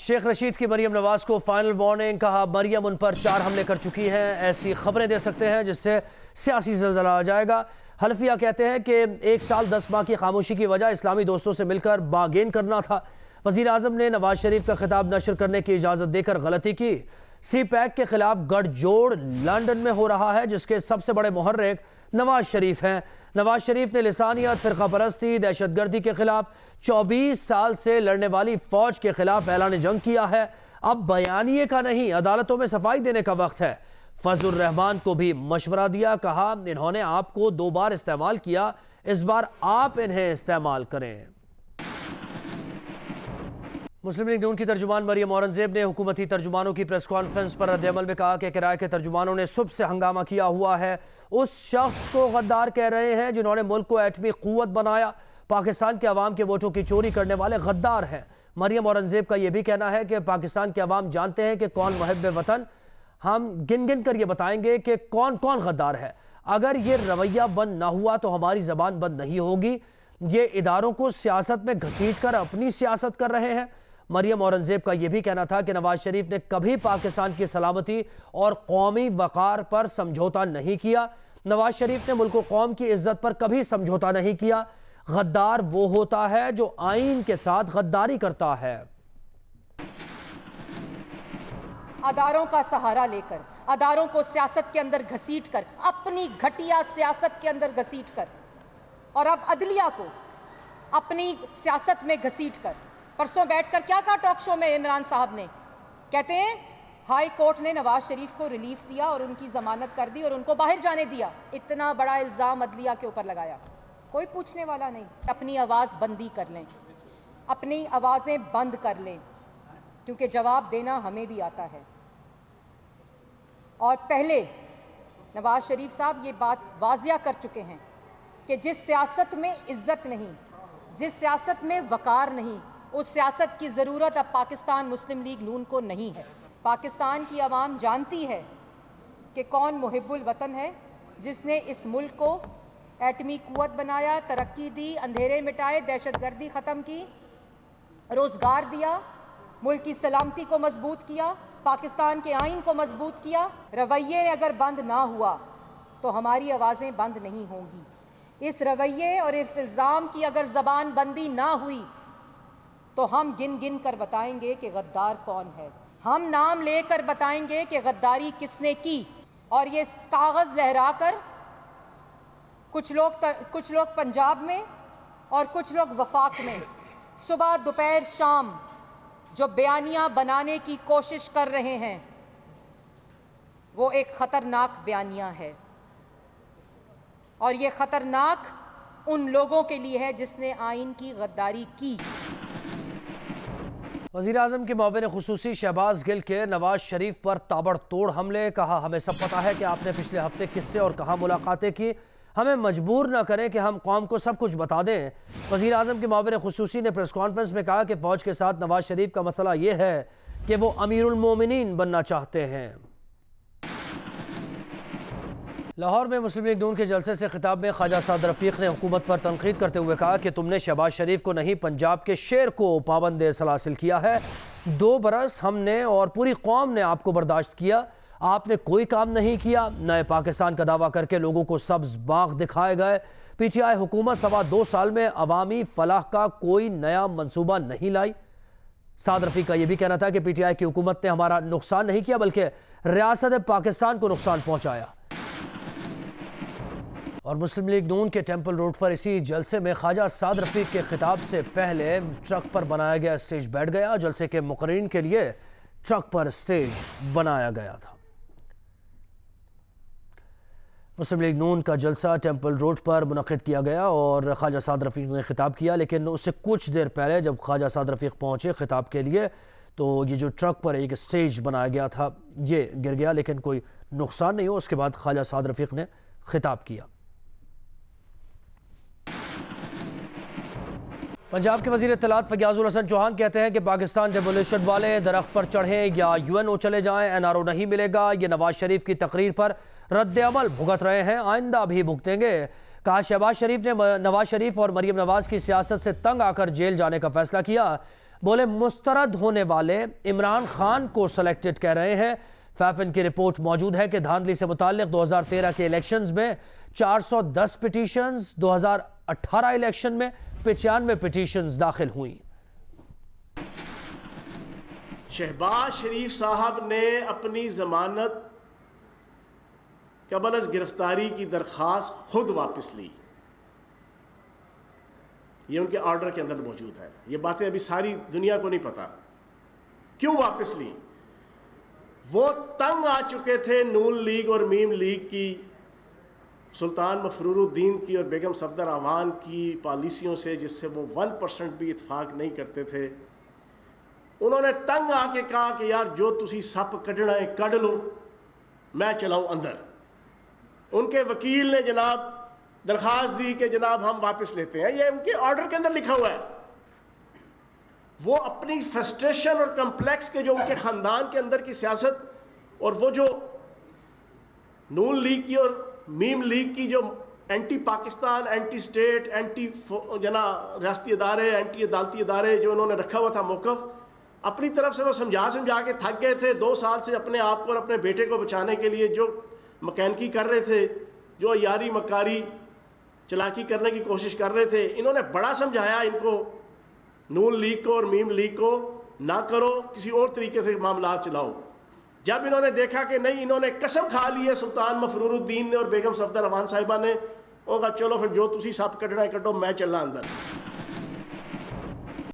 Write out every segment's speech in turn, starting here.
शेख रशीद की मरियम नवाज को final warning, कहा मरियम उन पर 4 हमले कर चुकी हैं, ऐसी खबरें दे सकते हैं जिससे सियासी ज़लज़ला आ जाएगा। हल्फिया कहते हैं कि 1 साल 10 माह की खामोशी की वजह इस्लामी दोस्तों से मिलकर बागेन करना था। वज़ीर आज़म ने नवाज शरीफ का खिताब नशर करने की इजाज़त देकर गलती की। सी पैक के खिलाफ गठजोड़ लंदन में हो रहा है, जिसके सबसे बड़े मुहर्रिक नवाज शरीफ हैं। नवाज शरीफ ने लिसानियत, फ़िरका परस्ती, दहशतगर्दी के खिलाफ 24 साल से लड़ने वाली फौज के खिलाफ ऐलान जंग किया है। अब बयानिए का नहीं, अदालतों में सफाई देने का वक्त है। फजलुर रहमान को भी मशवरा दिया, कहा इन्होंने आपको 2 बार इस्तेमाल किया, इस बार आप इन्हें इस्तेमाल करें। मुस्लिम लीग नून की तर्जुमान मरियम औरंगजेब ने हुकूमती तर्जुमानों की प्रेस कॉन्फ्रेंस पर रद्द-ए-अमल में कहा कि किराए के तर्जुमानों ने सुबह से हंगामा किया हुआ है। उस शख्स को गद्दार कह रहे हैं जिन्होंने मुल्क को एटमी क़ुव्वत बनाया। पाकिस्तान के अवाम के वोटों की चोरी करने वाले गद्दार हैं। मरियम औरंगजेब का यह भी कहना है कि पाकिस्तान के अवाम जानते हैं कि कौन मुहिब्बे वतन। हम गिन गिन कर ये बताएंगे कि कौन कौन गद्दार है। अगर ये रवैया बंद ना हुआ तो हमारी जबान बंद नहीं होगी। ये इदारों को सियासत में घसीट कर अपनी सियासत कर रहे हैं। मरियम औरंगजेब का यह भी कहना था कि नवाज शरीफ ने कभी पाकिस्तान की सलामती और कौमी वक़ार पर समझौता नहीं किया। नवाज शरीफ ने मुल्क कौम की इज्जत पर कभी समझौता नहीं किया। गद्दार वो होता है जो आईन के साथ गद्दारी करता है। अदारों का सहारा लेकर, अदारों को सियासत के अंदर घसीट कर, अपनी घटिया सियासत के अंदर घसीट कर, और अब अदलिया को अपनी सियासत में घसीट कर। परसों बैठकर क्या कहा टॉक शो में इमरान साहब ने, कहते हैं हाई कोर्ट ने नवाज शरीफ को रिलीफ दिया और उनकी जमानत कर दी और उनको बाहर जाने दिया। इतना बड़ा इल्ज़ाम अदलिया के ऊपर लगाया, कोई पूछने वाला नहीं। अपनी आवाज़ बंदी कर लें, अपनी आवाज़ें बंद कर लें, क्योंकि जवाब देना हमें भी आता है। और पहले नवाज शरीफ साहब ये बात वाज़िया कर चुके हैं कि जिस सियासत में इज्जत नहीं, जिस सियासत में वक़ार नहीं, उस सियासत की ज़रूरत अब पाकिस्तान मुस्लिम लीग नून को नहीं है। पाकिस्तान की आवाम जानती है कि कौन मुहिब्बुल वतन है, जिसने इस मुल्क को एटमी क़ुव्वत बनाया, तरक्की दी, अंधेरे मिटाए, दहशतगर्दी ख़त्म की, रोज़गार दिया, मुल्क की सलामती को मजबूत किया, पाकिस्तान के आइन को मजबूत किया। रवैये अगर बंद ना हुआ तो हमारी आवाज़ें बंद नहीं होंगी। इस रवैये और इस इल्ज़ाम की अगर ज़बान बंदी ना हुई तो हम गिन गिन कर बताएंगे कि गद्दार कौन है। हम नाम लेकर बताएंगे कि गद्दारी किसने की। और ये कागज़ लहरा कर कुछ लोग पंजाब में और कुछ लोग वफाक में सुबह दोपहर शाम जो बयानियाँ बनाने की कोशिश कर रहे हैं, वो एक ख़तरनाक बयानियाँ है। और ये ख़तरनाक उन लोगों के लिए है जिसने आइन की गद्दारी की। वज़ीर आज़म के मुआविन ख़ुसूसी शहबाज गिल के नवाज शरीफ पर ताबड़तोड़ हमले, कहा हमें सब पता है कि आपने पिछले हफ्ते किससे और कहाँ मुलाकातें की, हमें मजबूर न करें कि हम कौम को सब कुछ बता दें। वज़ीर आज़म के मुआविन ख़ुसूसी ने प्रेस कॉन्फ्रेंस में कहा कि फ़ौज के साथ नवाज शरीफ का मसला ये है कि वो अमीरुल मोमिनीन बनना चाहते हैं। लाहौर में मुस्लिम लीग नून के जलसे से खिताब में ख्वाजा साद रफ़ीक ने हुकूमत पर तनकीद करते हुए कहा कि तुमने शहबाज शरीफ को नहीं, पंजाब के शेर को पाबंद सलासिल किया है। 2 बरस हमने और पूरी कौम ने आपको बर्दाश्त किया, आपने कोई काम नहीं किया। नए पाकिस्तान का दावा करके लोगों को सब्ज़ बाग दिखाए गए। PTI हुकूमत 2.25 साल में अवामी फलाह का कोई नया मनसूबा नहीं लाई। साद रफ़ीक का यह भी कहना था कि PTI की हुकूमत ने हमारा नुकसान नहीं किया बल्कि रियासत पाकिस्तान को नुकसान पहुँचाया। और मुस्लिम लीग नून के टेम्पल रोड पर इसी जलसे में ख्वाजा साद रफ़ीक के खिताब से पहले ट्रक पर बनाया गया स्टेज बैठ गया। जलसे के मुक़र्रीन के लिए ट्रक पर स्टेज बनाया गया था। मुस्लिम लीग नून का जलसा टेम्पल रोड पर मुनक़िद किया गया और ख्वाजा साद रफ़ीक ने खिताब किया, लेकिन उससे कुछ देर पहले जब ख्वाजा साद रफ़ीक पहुँचे खिताब के लिए तो ये जो ट्रक पर एक स्टेज बनाया गया था ये गिर गया, लेकिन कोई नुकसान नहीं हो। उसके बाद ख्वाजा साद रफ़ीक ने खिताब किया। पंजाब के वज़ीर इत्तलात फ़याज़ुल हसन चौहान कहते हैं कि पाकिस्तान डेमोलिशन वाले दरख्त पर चढ़ें या UNO चले जाएं, NRO नहीं मिलेगा। ये नवाज शरीफ की तकरीर पर रद्द-ए-अमल भुगत रहे हैं, आइंदा भी भुगतेंगे। कहा शहबाज शरीफ ने नवाज शरीफ और मरियम नवाज की सियासत से तंग आकर जेल जाने का फैसला किया। बोले मुस्तरद होने वाले इमरान खान को सिलेक्टेड कह रहे हैं। फैफन की रिपोर्ट मौजूद है कि धांधली से मुताल्लिक 2013 के इलेक्शंस में 410 पिटीशंस, 2018 इलेक्शन में 95 पिटीशंस दाखिल हुई। शहबाज शरीफ साहब ने अपनी जमानत कबल अज़ गिरफ्तारी की दरख्वास्त खुद वापस ली। ये उनके ऑर्डर के अंदर मौजूद है। ये बातें अभी सारी दुनिया को नहीं पता। क्यों वापस ली? वो तंग आ चुके थे नून लीग और मीम लीग की, सुल्तान मफरूरुद्दीन की और बेगम सफदर अवान की पॉलिसियों से, जिससे वो 1% भी इत्फाक नहीं करते थे। उन्होंने तंग आके कहा कि यार जो तुसी सप कढ़ना है कढ़ लो, मैं चलाऊं अंदर। उनके वकील ने जनाब दरख्वास्त दी कि जनाब हम वापस लेते हैं। ये उनके ऑर्डर के अंदर लिखा हुआ है। वो अपनी फ्रस्ट्रेशन और कम्प्लेक्स के जो उनके ख़ानदान के अंदर की सियासत और वो जो नून लीग की और मीम लीग की जो anti Pakistan, anti state, anti रियासती अदारे, एंटी अदालती अदारे जो उन्होंने रखा हुआ था मौक़िफ़, अपनी तरफ से वो समझा के थक गए थे। 2 साल से अपने आप को और अपने बेटे को बचाने के लिए जो मकैनकी कर रहे थे, जो यारी मकारी चलाकी करने की कोशिश कर रहे थे, इन्होंने बड़ा समझाया इनको, नून लीग को और मीम लीग को, ना करो, किसी और तरीके से मामला चलाओ। जब इन्होंने देखा कि नहीं, इन्होंने कसम खा ली है सुल्तान मफरूरुद्दीन ने और बेगम सफदर अवान साहिबा ने, उनका चलो फिर जो तुसी सब कटना कटो, मैं चलना अंदर।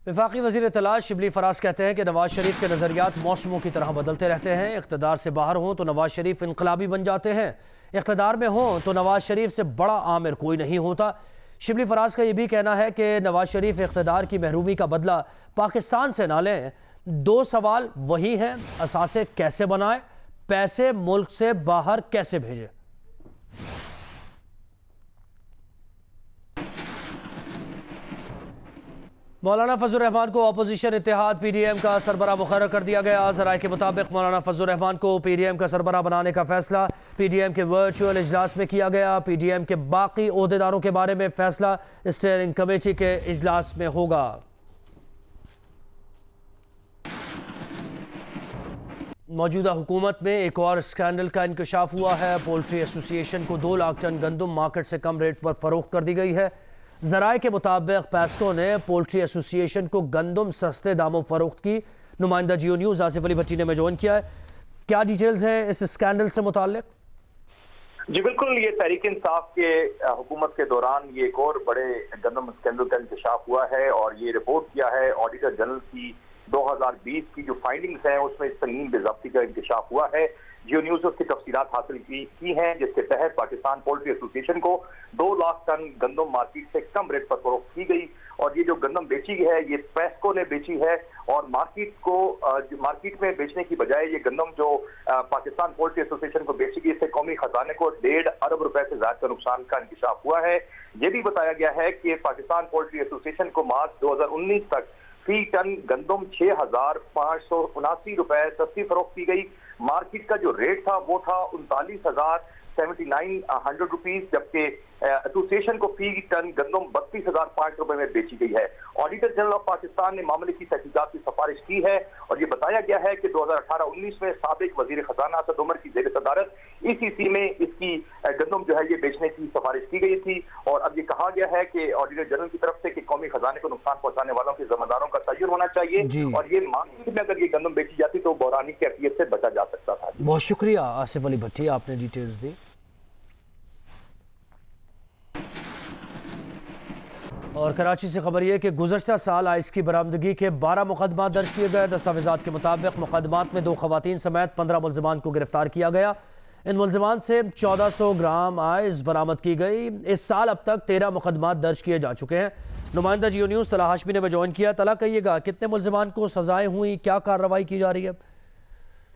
वफाकी वज़ीर इत्तलात शिबली फराज कहते हैं कि नवाज शरीफ के नज़रियात मौसमों की तरह बदलते रहते हैं। इक़्तिदार से बाहर हों तो नवाज शरीफ इनकलाबी बन जाते हैं, इक़्तिदार में हों तो नवाज शरीफ से बड़ा आमिर कोई नहीं होता। शिबली फराज का यह भी कहना है कि नवाज शरीफ इक़्तिदार की महरूमी का बदला पाकिस्तान से ना लें। 2 सवाल वही हैं, असासे कैसे बनाए, पैसे मुल्क से बाहर कैसे भेजे। मौलाना फजल रहमान को अपोजिशन इत्तेहाद PDM का सरबराह मुकर्रर कर दिया गया। ज़राए के मुताबिक मौलाना फजल रहमान को PDM का सरबराह बनाने का फैसला PDM के वर्चुअल इजलास में किया गया। PDM के बाकी ओहदेदारों के बारे में फैसला स्टीयरिंग कमेटी के इजलास में होगा। मौजूदा हुकूमत में एक और स्कैंडल का इंकशाफ हुआ है। पोल्ट्री एसोसिएशन को 2 लाख टन गंदम मार्केट से कम रेट पर फरोख्त कर दी गई है। ज़राए के मुताबिक पैस्को ने पोल्ट्री एसोसिएशन को गंदम सस्ते दामों फरोख्त की। नुमाइंदा जियो न्यूज़ आसिफ अली भट्टी ने में ज्वाइन किया है। क्या डिटेल्स हैं इस स्कैंडल से मुताल्लिक? जी बिल्कुल, ये तहरीक इंसाफ के हुकूमत के दौरान ये एक और बड़े गंदम स्कैंडल का इंकशाफ हुआ है और ये रिपोर्ट किया है ऑडिटर जनरल की 2020 की जो फाइंडिंग्स हैं उसमें संगीन बेज़ाब्ती का इंकशाफ हुआ है। जियो न्यूज़ उसकी तफसीलात हासिल की हैं, जिसके तहत पाकिस्तान पोल्ट्री एसोसिएशन को 2 लाख टन गंदम मार्केट से कम रेट पर फरोख्त की गई और ये जो गंदम बेची है ये पैस्को ने बेची है और मार्केट में बेचने की बजाय ये गंदम जो पाकिस्तान पोल्ट्री एसोसिएशन को बेची गई, इससे कौमी खजाने को 1.5 अरब रुपए से ज्यादा का नुकसान का इंकशाफ हुआ है। ये भी बताया गया है कि पाकिस्तान पोल्ट्री एसोसिएशन को मार्च 2019 तक फी टन गंदम 6,579 रुपए सस्ती फरोख्त की गई। मार्केट का जो रेट था वो था 39,79 रुपीज, जबकि एसोसिएशन को फी टन गंदम 32,005 रुपए में बेची गई है। ऑडिटर जनरल ऑफ पाकिस्तान ने मामले की तहकीकात की सिफारिश की है और ये बताया गया है कि 2018-19 में साबिक वजीर खजाना असद उमर की जेर सदारत ECC में इसकी गंदम जो है ये बेचने की सिफारिश की गई थी और अब ये कहा गया है कि ऑडिटर जनरल की तरफ से कि कौमी खजाने को नुकसान पहुंचाने वालों के जिम्मेदारों का तयन होना चाहिए और ये मार्केट में अगर ये गंदम बेची जाती तो बहरानी कैफियत से बचा जा सकता था। बहुत शुक्रिया आसिफ अली भट्टी, आपने डिटेल्स दी। और कराची से खबर यह कि गुज़श्ता साल आइस की बरामदगी के 12 मुकदमा दर्ज किए गए। दस्तावेज़ात के मुताबिक मुकदमात में 2 खवातीन समेत 15 मुलज़मान को गिरफ्तार किया गया। इन मुलज़मान से 1400 ग्राम आइस बरामद की गई। इस साल अब तक 13 मुकदमात दर्ज किए जा चुके हैं। नुमाइंदा जियो न्यूज़ तला हाशमी ने ज्वाइन किया। तला, कहिएगा कितने मुलज़मान को सजाएं हुई, क्या कार्रवाई की जा रही है?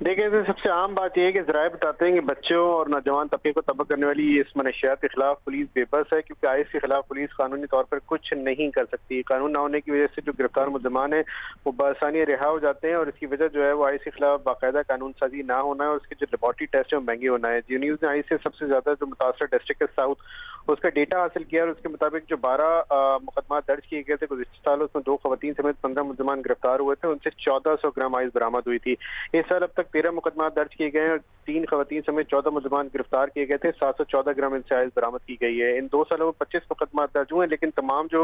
देखिए, तो सबसे आम बात यह है कि ज़राए बताते हैं कि बच्चों और नौजवान तबके को तबाह करने वाली इस मनशियात के खिलाफ पुलिस बेबस है, क्योंकि आइस के खिलाफ पुलिस कानूनी तौर पर कुछ नहीं कर सकती। कानून ना होने की वजह से जो गिरफ्तार मुल्ज़मान है वो बआसानी रिहा हो जाते हैं, और इसकी वजह जो है वो आइस के खिलाफ बाकायदा कानून साजी ना होना है, और उसके जो लेबॉर्ट्री टेस्ट है वो महंगे होना है। जी न्यूज़ ने आइस से सबसे ज्यादा जो मुतासर डिस्ट्रिक्ट है साउथ, उसका डेटा हासिल किया, और उसके मुताबिक जो 12 मुकदमा दर्ज किए गए थे गुज़िश्ता साल, उसमें 2 खवातीन समेत 15 मुल्ज़मान गिरफ्तार हुए थे, उनसे 1400 ग्राम आइस बरामद हुई थी। इस साल अब तक 13 मुकदमा दर्ज किए गए हैं और 3 खवातीन समेत 14 मुल्ज़मान गिरफ्तार किए गए थे। 714 ग्राम इनसे आइस बरामद की गई है। इन 2 सालों में 25 मुकदमा दर्ज हुए, लेकिन तमाम जो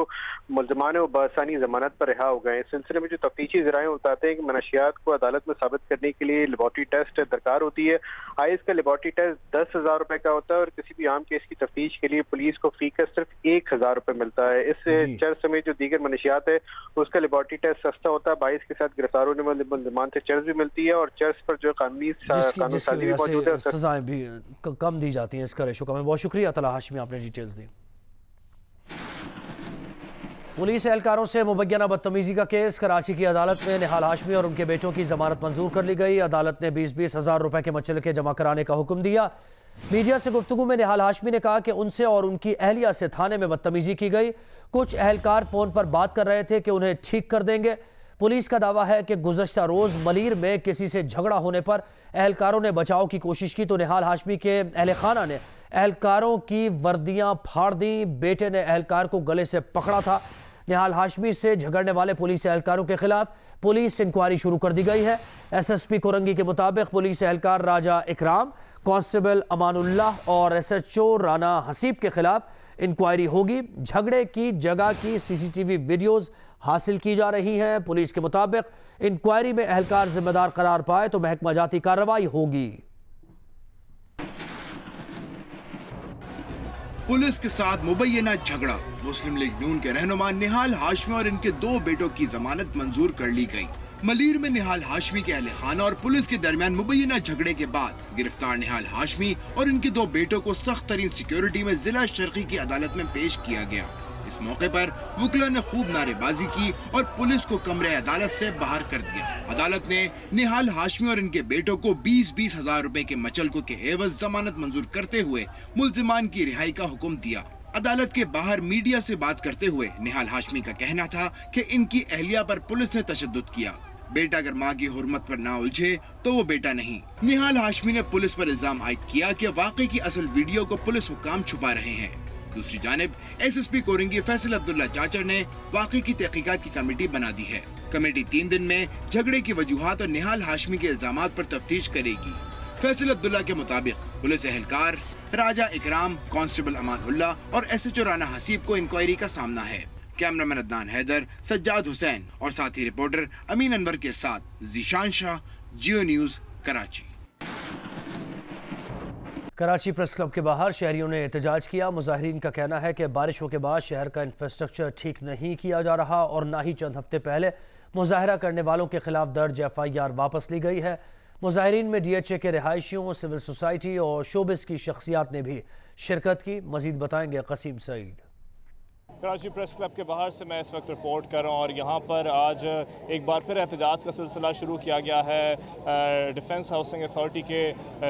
मुल्ज़मान है वो बआसानी जमानत पर रिहा हो गए। इस सिलसिले में जो तफ्तीशी ज़राए बताते हैं कि मनशियात को अदालत में साबित करने के लिए लेबॉर्ट्री टेस्ट दरकार होती है। आइस का लेबॉर्ट्री टेस्ट 10,000 रुपए का होता है, और किसी भी आम केस की तफ्तीश के लिए पुलिस को फी का सिर्फ 1,000 रुपए मिलता है। इस चर्च समेत जो दीगर मनशियात है उसका लेबॉर्ट्री टेस्ट सस्ता होता है। 22 के साथ गिरफ्तार होने वाले मुल्ज़मान से चर्च भी मिलती है, और चर्च पर जो कानूनी साजी भी मौजूद है, सजाएं भी कम दी जाती हैं। इसका रेशो कम है। बहुत शुक्रिया तला हाशमी, आपने डिटेल्स दी। पुलिस एहलकारों से मुबैना बदतमीजी का केस। कराची की अदालत में निहाल हाशमी और उनके बेटों की जमानत मंजूर कर ली गई। अदालत ने 20-20 हज़ार रुपए के मचलके जमा कराने का हुक्म दिया। मीडिया से गुफ्तगू में निहाल हाशमी ने कहा कि उनसे और उनकी अहलिया से थाने में बदतमीजी की गई। कुछ अहलकार फोन पर बात कर रहे थे कि उन्हें ठीक कर देंगे। पुलिस का दावा है कि गुज़श्ता रोज मलीर में किसी से झगड़ा होने पर एहलकारों ने बचाव की कोशिश की तो निहाल हाशमी के अहल खाना ने एहलकारों की वर्दियां फाड़ दी। बेटे ने एहलकार को गले से पकड़ा था। निहाल हाशमी से झगड़ने वाले पुलिस एहलकारों के खिलाफ पुलिस इंक्वायरी शुरू कर दी गई है। SSP कोरंगी के मुताबिक पुलिस एहलकार राजा इकराम, कांस्टेबल अमानुल्लाह और SHO राना हसीब के खिलाफ इंक्वायरी होगी। झगड़े की जगह की CCTV वीडियोस हासिल की जा रही हैं। पुलिस के मुताबिक इंक्वायरी में एहलकार जिम्मेदार करार पाए तो महकमा जाती कार्रवाई होगी। पुलिस के साथ मुबैना झगड़ा। मुस्लिम लीग नून के रहनुमा निहाल हाशमी और इनके 2 बेटों की जमानत मंजूर कर ली गई। मलीर में निहाल हाशमी के अहले खाना और पुलिस के दरमियान मुबैना झगड़े के बाद गिरफ्तार निहाल हाशमी और इनके 2 बेटों को सख्त तरीन सिक्योरिटी में जिला शर्की की अदालत में पेश किया गया। इस मौके पर वकीलों ने खूब नारेबाजी की और पुलिस को कमरे अदालत से बाहर कर दिया। अदालत ने निहाल हाशमी और इनके बेटों को 20-20 हज़ार रुपए के मचलकों के एवज जमानत मंजूर करते हुए मुल्जिमान की रिहाई का हुक्म दिया। अदालत के बाहर मीडिया से बात करते हुए निहाल हाशमी का कहना था कि इनकी अहलिया पर पुलिस ने तशद्दुद किया। बेटा अगर माँ की हुर्मत पर ना उलझे तो वो बेटा नहीं। निहाल हाशमी ने पुलिस पर इल्जाम आयद किया कि वाकई की असल वीडियो को पुलिस हुक्काम छुपा रहे हैं। दूसरी जानिब SSP कोरंगी फैसल अब्दुल्ला चाचर ने वाकई की तहकीकात की कमेटी बना दी है। कमेटी 3 दिन में झगड़े की वजूहात और निहाल हाशमी के इल्जामात पर तफ्तीश करेगी। फैसल अब्दुल्ला के मुताबिक पुलिस एहलकार राजा इकराम, कांस्टेबल अमानुल्लाह और SHO राना हसीब को इंक्वायरी का सामना है। कैमरामैन अदनान हैदर, सज्जाद हुसैन और साथी रिपोर्टर अमीन अनवर के साथ जीशान शाह, जियो न्यूज़, कराची। कराची प्रेस क्लब के बाहर शहरियों ने एहतजाज किया। मुजाहिरीन का कहना है कि बारिशों के बाद शहर का इंफ्रास्ट्रक्चर ठीक नहीं किया जा रहा और ना ही चंद हफ्ते पहले मुजाहरा करने वालों के खिलाफ दर्ज FIR वापस ली गई है। मुजाहिरीन में DHA के रिहायशियों, सिविल सोसाइटी और शोबिस की शख्सियात ने भी शिरकत की। मजीद बताएंगे कसीम सईद। कराची प्रेस क्लब के बाहर से मैं इस वक्त रिपोर्ट कर रहा हूँ और यहाँ पर आज एक बार फिर एहतजाज का सिलसिला शुरू किया गया है डिफेंस हाउसिंग अथॉरिटी के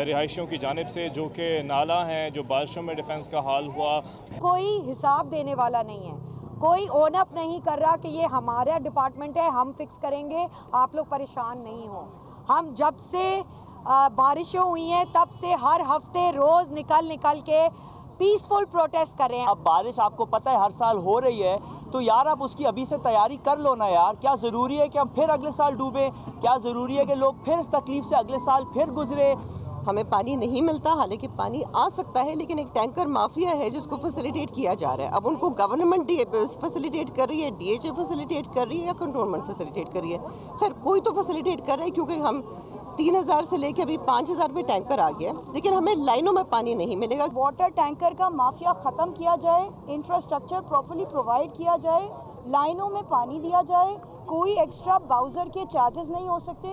रिहायशियों की जानिब से, जो कि नाला हैं, जो बारिशों में डिफेंस का हाल हुआ। कोई हिसाब देने वाला नहीं है, कोई ओन अप नहीं कर रहा कि ये हमारा डिपार्टमेंट है, हम फिक्स करेंगे, आप लोग परेशान नहीं हो। हम जब से बारिशें हुई हैं तब से हर हफ्ते रोज़ निकल के पीसफुल प्रोटेस्ट कर रहे हैं। अब बारिश आपको पता है हर साल हो रही है, तो यार अब उसकी अभी से तैयारी कर लो ना यार। क्या ज़रूरी है कि हम फिर अगले साल डूबे? क्या ज़रूरी है कि लोग फिर इस तकलीफ से अगले साल फिर गुजरे? हमें पानी नहीं मिलता, हालांकि पानी आ सकता है, लेकिन एक टैंकर माफिया है जिसको फैसिलिटेट किया जा रहा है। अब उनको गवर्नमेंट फैसिलिटेट कर रही है, DHA फैसिलिटेट कर रही है या कंट्रोलमेंट फैसिलिटेट कर रही है। खैर कोई तो फैसिलिटेट कर रहा है, क्योंकि हम 3000 से लेके अभी 5000 पे टैंकर आ गया, लेकिन हमें लाइनों में पानी नहीं मिलेगा। वाटर टैंकर का माफिया ख़त्म किया जाए, इंफ्रास्ट्रक्चर प्रॉपर्ली प्रोवाइड किया जाए, लाइनों में पानी दिया जाए, कोई एक्स्ट्रा बाउजर के चार्जेस नहीं हो सकते।